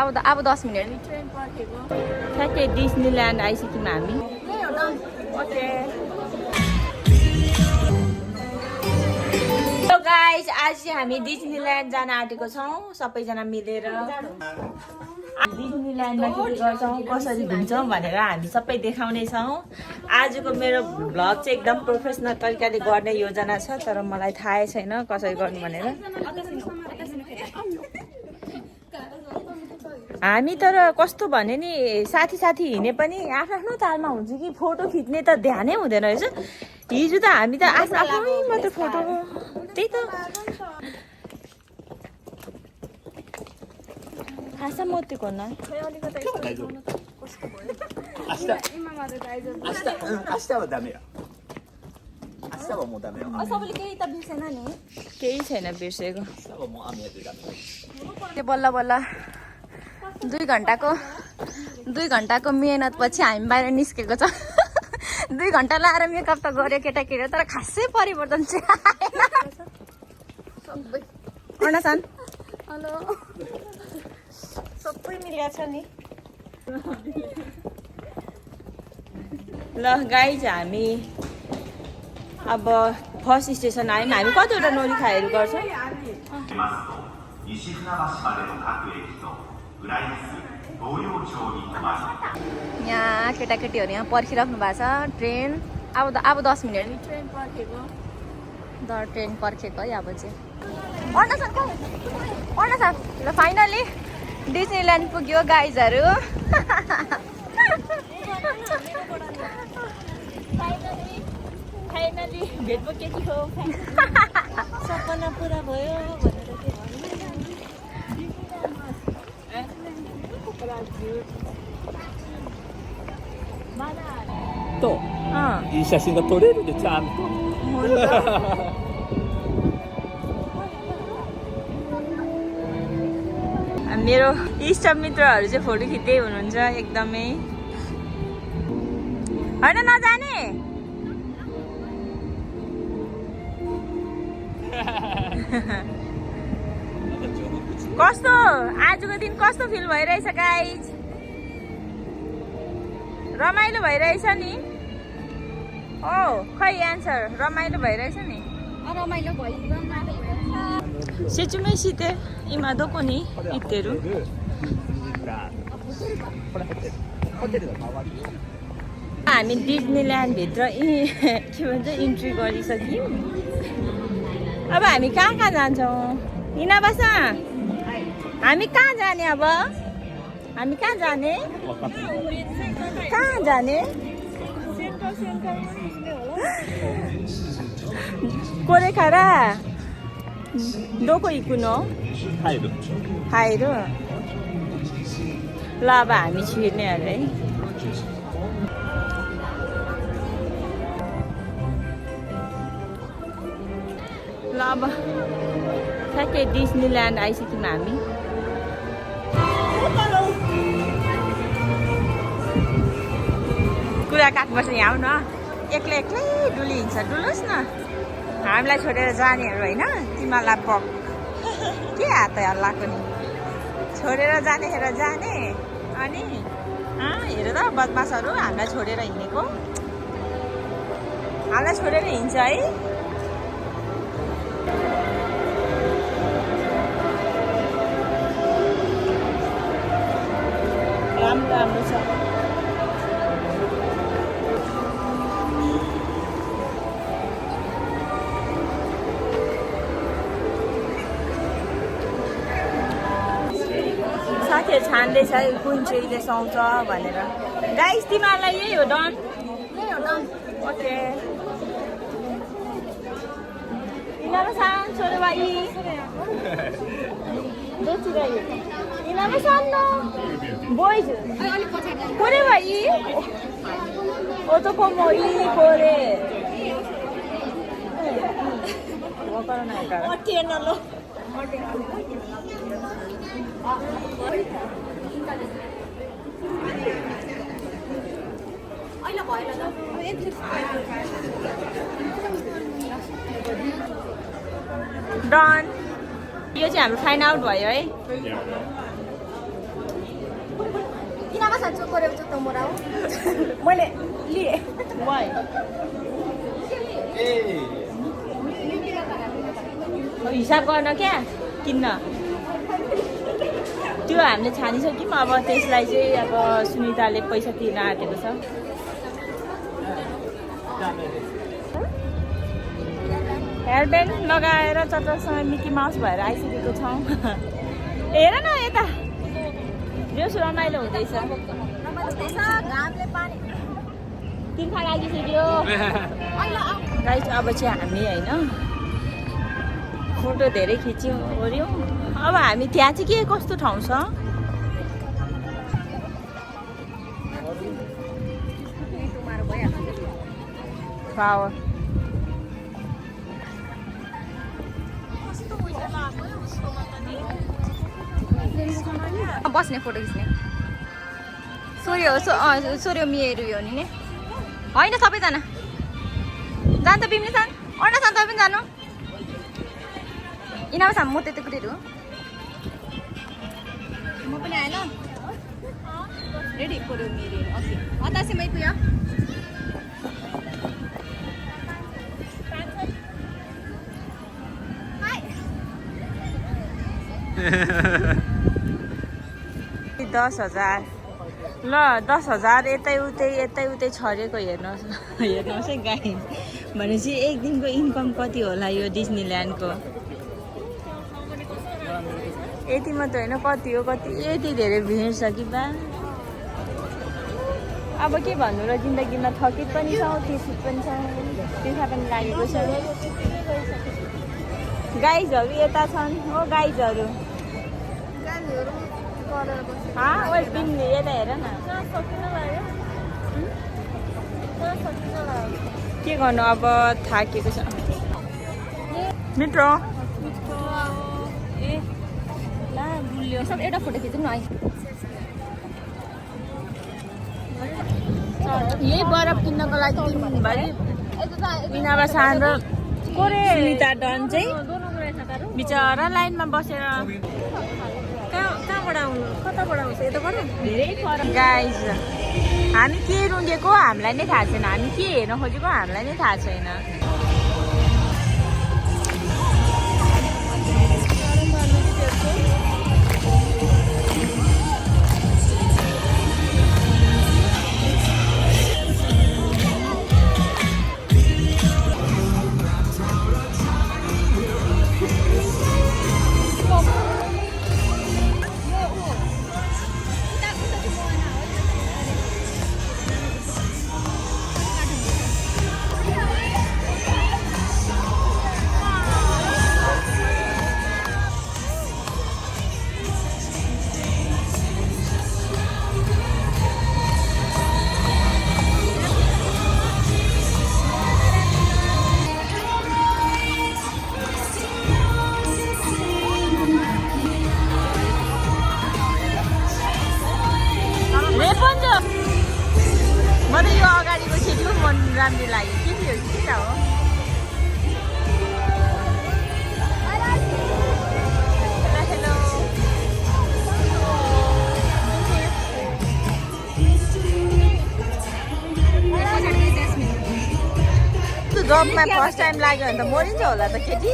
अब 10 मिनट ठ्याक्कै डिज्नील्यान्ड आइसक्यौँ हामी। ओके हेलो गाइस, आज चाहिँ हामी डिज्नील्यान्ड जान आँटेको छौँ सबैजना मिलेर। डिज्नील्यान्डमा के गर्छौँ, कसरी घुम्छौँ भनेर हामी सबै देखाउनेछौँ। आजको मेरो भ्लग चाहिँ एकदम प्रोफेसनल तरिकाले गर्ने योजना छ, तर मलाई थाहै छैन कसरी गर्नु भनेर। हामी तर कस्तो भने नि साथी साथी हिँडे पनि आफ्नो तालमा हुन्छ कि फोटो खिच्ने त ध्यानै हुँदैन रहेछ। हिजो त हामी त आफ्नै मात्र फोटो, त्यही त खासा मोतीको न केही छैन बिर्सेको। बल्ल बल्ल 2 घन्टाको मेहनत पछि हामी बाहिर निस्केको छ। 2 घन्टा लाएर मेकअप त गऱ्यो केटाकेटी, तर खासै परिवर्तन चाहिँ आएन। हेलो सबै मिलेको छ नि। ल गाइज, हामी अब फर्स्ट स्टेसन आयौँ। हामी कतिवटा नोलिखाहरू गर्छौँ। यहाँ केटाकेटीहरू यहाँ पर्खिराख्नु भएको छ ट्रेन। अब 10 मिनट ट्रेन पर्खेको है अब चाहिँ। ल फाइनली डिज्नील्यान्ड पुग्यो गाइजहरू। फाइनली भेट पो केटी हो, सपना पुरा भयोと、いい写真が撮れるでちゃんと。मेरो इष्ट मित्रहरू चाहिँ फोटो खिच्दै हुनुहुन्छ एकदमै। होइन नजाने कस्तो आजको दिन कस्तो फिल भइरहेछ गाइज? रमाइलो भइरहेछ नि? ओ खै एन्सर रमाइलो भइरहेछ नि? रमाइलो सेचुमै सिते इमा दोको नि इतेरु। हामी डिज्नील्यान्ड भित्र के भन्छ इन्ट्री गरिसक्यौँ। अब हामी कहाँ जान्छौँ? हिना बस हामी कहाँ जाने? अब हामी कहाँ जाने? कोरेखारा दोको इकुनो हाइरो। ल अब हामी छिर्ने अरे है। ल अब ठ्याक्कै डिज्नील्यान्ड आइसक्यौँ हामी। कुरा काट्नुपर्छ यहाँ न, एक्लै डुली हिँड्छ। डुलोस् न, हामीलाई छोडेर जानेहरू होइन। तिमीलाई पक के हात हल्लाएको नि, छोडेर जाने अनि हेर त बदमासहरू हामीलाई छोडेर हिँडेको। हामीलाई छोडेर हिँड्छ है। राम्रो छ। साथीहरू छान्दैछ कुन चाहिँले सुहाउँछ भनेर। गाइस तिमीहरूलाई यही हो डन? ओके इनामा-सान छोडेबाई दोचिराई इनामा-सान न बोइज कोरेबाई ओतोको मोई कोरे वकारो नाइ कार अटिएन लो अहिले भएन ल डन। यो चाहिँ हाम्रो फाइन आउट भयो है। माछा चोकोरे त मोरा हो मैले लिए वाइ हिसाब गर्न क्या किन्न त्यो हामीले छानिसक्यौँ अब त्यसलाई चाहिँ अब सुनिताले पैसा तिर्न आँटेको छ हेयरब्यान्ड लगाएर चटसँग मिकी माउस भएर आइसकेको छौँ हेर न यता जोस रमाइलो हुँदैछ घामले पानी तिर्खा लागिसक्यो गाइस अब चाहिँ हामी होइन फोटो धेरै खिच्यौँ ओऱ्यौँ अब हामी त्यहाँ चाहिँ के कस्तो ठाउँ छ फ्लावर बस्ने फोटो खिच्ने सूर्य मिहरू हो नि होइन सबैजना जान्छ बिम्ने सान अर्ना सान तपाईँ पनि जानु यिनीहरू सामु म त्यति कुटीहरू म पनि आएन रेडी फोटो मिहरू ओके अतासे मै पुग्यो दस 10,000 ल 10,000 यतै उतै छरेको हेर्नुहोस् है गाई भनेपछि एक दिनको इन्कम कति होला यो डिज्नील्यान्डको यति मात्र होइन कति हो कति यति धेरै भिड छ कि बा अब के भन्नु र जिन्दगीमा थकित पनि छौँ त्यसो पनि छौँ त्यसमा पनि लागेको छ गाइजहरू यता छन् हो गाइजहरू यता हेर न के गर्नु अब थाकेको छ मित्र सब एउटा फोटो खिचौँ न है यही बरफ किन्नको लागि दिनभरि मिनाबा सान र सुनिता डन चाहिँ बिचरा लाइनमा बसेर कहाँबाट आउनु कताबाट आउँछ यताबाट धेरै फरक गाइज हामी के रुँगेको हामीलाई नै थाहा छैन हामी के हेर्न खोजेको हामीलाई नै थाहा छैन म त यो अगाडिको खिच्नु मन राम्रो लाग्यो के थियो के त हो हेलो त्यो जबमा फर्स्ट टाइम लाग्यो भने त मरिन्छ होला त केटी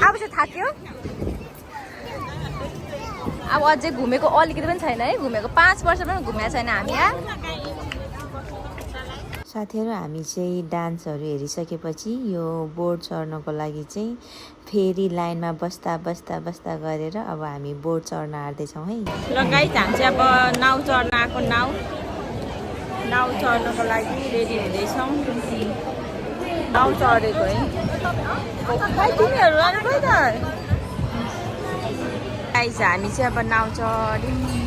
अब चाहिँ थाक्यो अब अझै घुमेको अलिकति पनि छैन है घुमेको 5 वर्ष पनि घुमेको छैन हामी यहाँ साथीहरू हामी चाहिँ डान्सहरू हेरिसकेपछि यो बोर्ड चढ्नको लागि चाहिँ फेरि लाइनमा बस्दा गरेर अब हामी बोर्ड चढ्न आँट्दैछौँ है ल गाइस हामी चाहिँ अब नाउ चढ्न आएको नाउ नाउ चढ्नको लागि रेडी हुँदैछौँ नाउ चढेको है खै तिमीहरू अनि खै त आइज हामी चाहिँ अब नाउ चढ्यौँ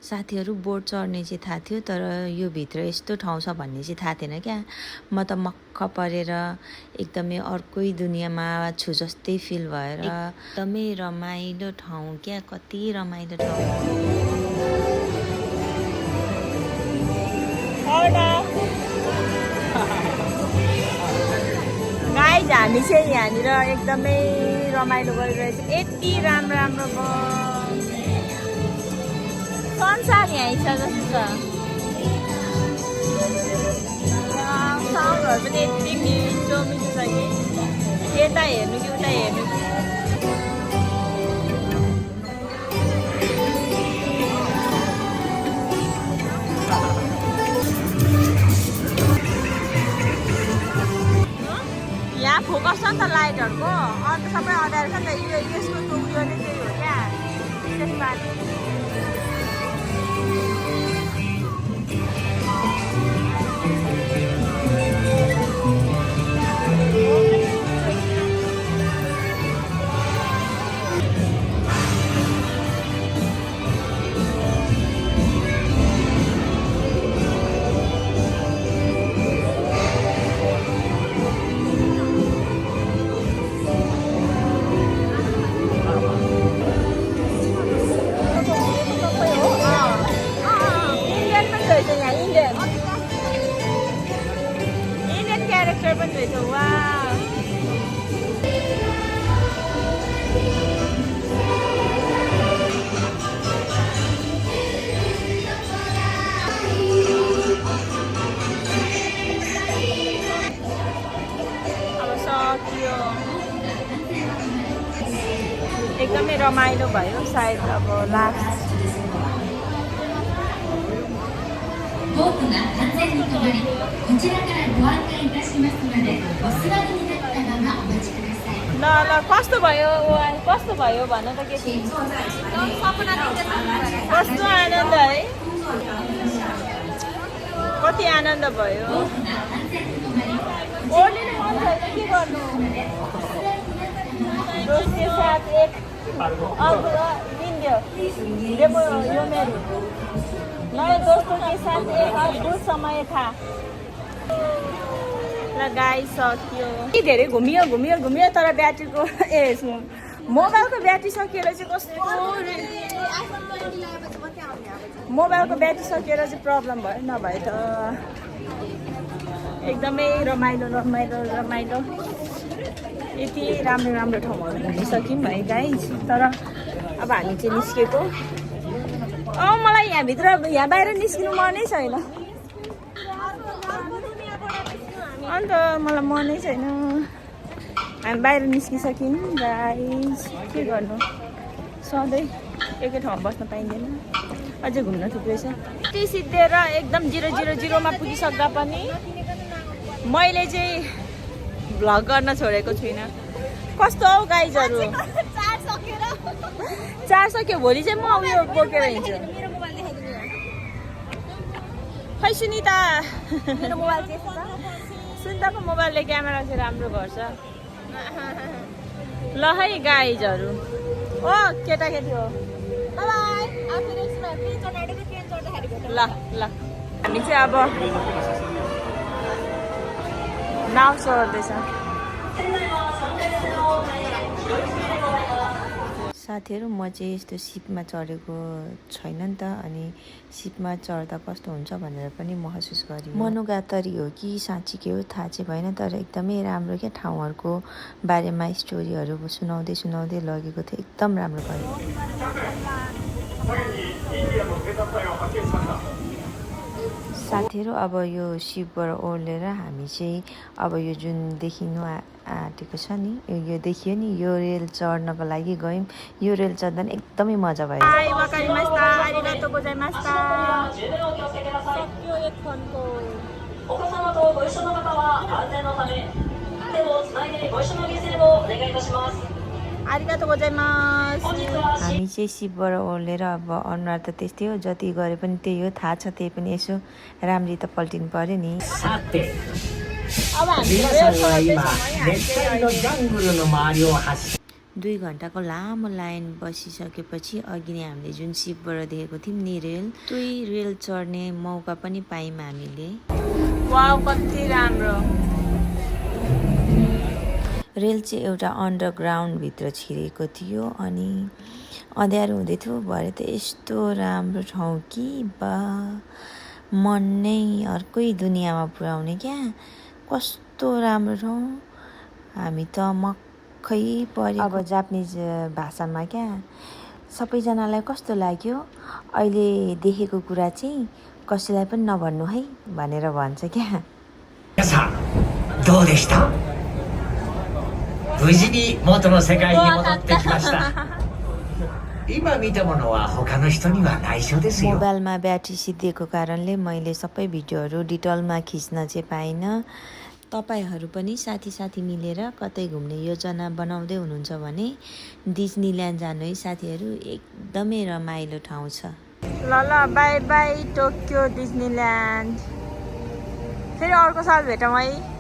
साथीहरू बोट चढ्ने चाहिँ थाहा थियो तर यो भित्र यस्तो ठाउँ छ भन्ने चाहिँ थाहा थिएन क्या म त मक्ख परेर एकदमै अर्कै दुनियाँमा छु जस्तै फिल भएर एकदमै रमाइलो ठाउँ क्या कति रमाइलो ठाउँ गाइज हामी चाहिँ यहाँनिर एकदमै रमाइलो गरिरहेछ यति राम्रो राम्रो संसार यहीँ छ जस्तो छ साउन्डहरू पनि यति मिठो मिठो छ कि यता हेर्नु कि उता हेर्नु यहाँ फोकस छ नि त लाइटहरूको अन्त सबै अँध्यारो छ नि त यसको त उयो नै त्यही हो क्या त्यसमा एकदमै रमाइलो भयो सायद अब लास्ट ボートが完全に止まり、こちらからご案内いたしますので、お座りになったままお待ちください。ल ल कस्तो भयो कस्तो भयो भन त के कस्तो आनन्द है कति आनन्द भयो ओर्लिनु मन छैन के गर्नु दोस्त के साथ एक अब लिन्थ्यो यो मेरो नयाँ दोस्तों के साथ एक अद्भुत समय था ल गाइस सक्यो धेरै घुमियो घुमियो घुमियो तर ब्याट्रीको मोबाइलको ब्याट्री सकिएर चाहिँ कस्तो मोबाइलको ब्याट्री सकिएर चाहिँ प्रब्लम भयो नभए त एकदमै रमाइलो रमाइलो रमाइलो यति राम्रो राम्रो ठाउँहरू घुमिसक्यौँ है गाइस तर अब हामी चाहिँ निस्केको मलाई यहाँ बाहिर निस्किनु मनै छैन अन्त मलाई मनै छैन हामी बाहिर निस्किसक्यौँ गाइस के गर्नु सधैँ एकै ठाउँमा बस्न पाइँदैन अझै घुम्न थुप्रै छ टी सिद्धिएर एकदम 000 मा पुगिसक्दा पनि मैले चाहिँ भ्लग गर्न छोडेको छुइनँ कस्तो हौ गाइजहरू चार सक्यो भोलि चाहिँ म उयो बोकेर हिँड्छु खै सुनिता सुनिताको मोबाइलले क्यामेरा चाहिँ राम्रो गर्छ ल है गाइजहरू ओ केटाकेटी हो ल ल हामी चाहिँ अब नाउ चढ्दैछ साथीहरू म चाहिँ यस्तो सिपमा चढेको छैन नि त अनि सिपमा चढ्दा कस्तो हुन्छ भनेर पनि महसुस गरेँ मनोगातरी हो कि साँच्चीकै हो थाहा चाहिँ भएन तर एकदमै राम्रो क्या ठाउँहरूको बारेमा स्टोरीहरू सुनाउँदै सुनाउँदै लगेको थियो एकदम राम्रो भयो साथीहरू अब यो सिपबाट ओर्लेर हामी चाहिँ अब यो जुन देखिनु आँटेको छ नि यो देखियो नि यो रेल चढ्नको लागि गयौँ यो रेल चढ्दा नि एकदमै मजा भयो हामी चाहिँ सिपबाट ओर्लेर अब अनुहार त त्यस्तै हो जति गरे पनि त्यही हो थाहा छ त्यही पनि यसो राम्ररी त पल्टिनु पर्यो नि さて皆さんは今熱帯のジャングルの周りを走 2 घन्टाको लामो लाइन बसिसकेपछि अघि नै हामीले जुन सिपबाट देखेको थियौँ नि रेल त्यही रेल चढ्ने मौका पनि पायौँ हामीले वाउ कति राम्रो रेल चाहिँ एउटा अन्डरग्राउन्ड भित्र छिरेको थियो अनि अँध्यारो हुँदै थियो भरे त यस्तो राम्रो ठाउँ कि बा मन नै अर्कै दुनियाँमा पुर्याउने क्या कस्तो राम्रो ठाउँ हामी त मक्खै पर्यो अब जापानिज भाषामा क्या सबैजनालाई कस्तो लाग्यो अहिले देखेको कुरा चाहिँ कसैलाई पनि नभन्नु है भनेर भन्छ क्या 皆さんどうでした無事に元の世界に戻ってきました今見たものは他の人には内緒ですよ मोबाइलमा ब्याट्री सिद्धिएको कारणले मैले सबै भिडियोहरू डिटेलमा खिच्न चाहिँ पाइनँ तपाईहरू पनि साथी मिलेर कतै घुम्ने योजना बनाउँदै हुनुहुन्छ भने डिज्नील्यान्ड जानु है साथीहरू एकदमै रमाइलो ठाउँ छ ल ल बाई बाई टोकियो डिज्नील्यान्ड फेरि अर्को साल भेटौँ है